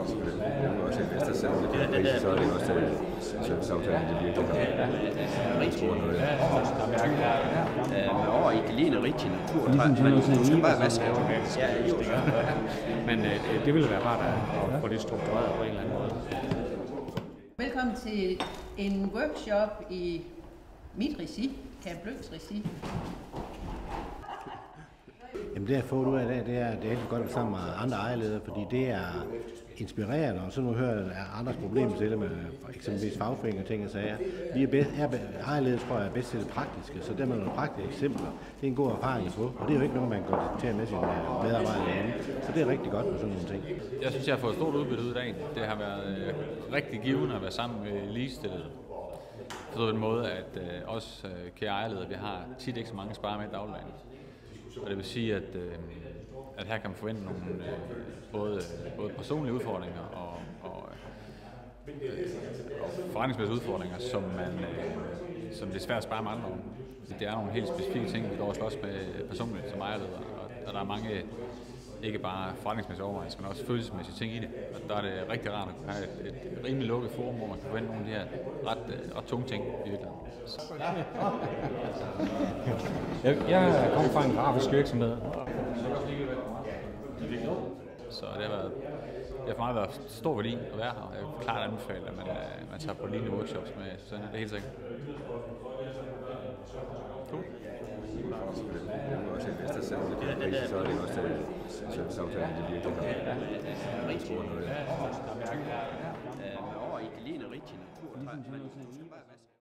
Det er også investorsal, så er det også serviceaftalen, det virkelig har over i det ligner rigtig natur. Du skal bare vaske Men det ville være rart at få det struktureret på en eller anden måde. Velkommen til en workshop i mit regi, Camp Lyng's regi. Jamen det jeg har fået ud af det er rigtig godt at være sammen med andre ejerledere, fordi det er inspirerende, og så nu hører jeg andres problemer til med eksempelvis fagforeninger og ting og sager. Ejerledere tror jeg er bedst til det praktiske, så der med nogle praktiske eksempler, det er en god erfaring at få, og det er jo ikke noget, man går til med sine medarbejdere hjemme, så det er rigtig godt med sådan nogle ting. Jeg synes, jeg har fået stort udbytte ud af dagen. Det har været rigtig givende at være sammen med ligestillede. På den måde, at os kære ejerledere, vi har tit ikke så mange sparer med i dagligdagen. Og det vil sige, at her kan man forvente nogle både personlige udfordringer og forretningsmæssige udfordringer, som det er svært at spare med andre om. Det er nogle helt specifikke ting, vi går og slås med personligt som ejerleder, og der er mange ikke bare forretningsmæssige overvejelser, men også følelsesmæssige ting i det. Og der er det rigtig rart at kunne have et rimelig lukket forum, hvor man kan forvente nogle af de her ret tunge ting i virkeligheden. Jeg kommer fra en grafisk virksomhed. Så det har for mig været stor værdi at være her. Jeg vil klart anbefale, at man tager på lignende workshops med Susanne. Det er helt sikkert. Cool. Det er også investorsal, så er det også serviceaftalen, det virkelig over i det ligner rigtig natur.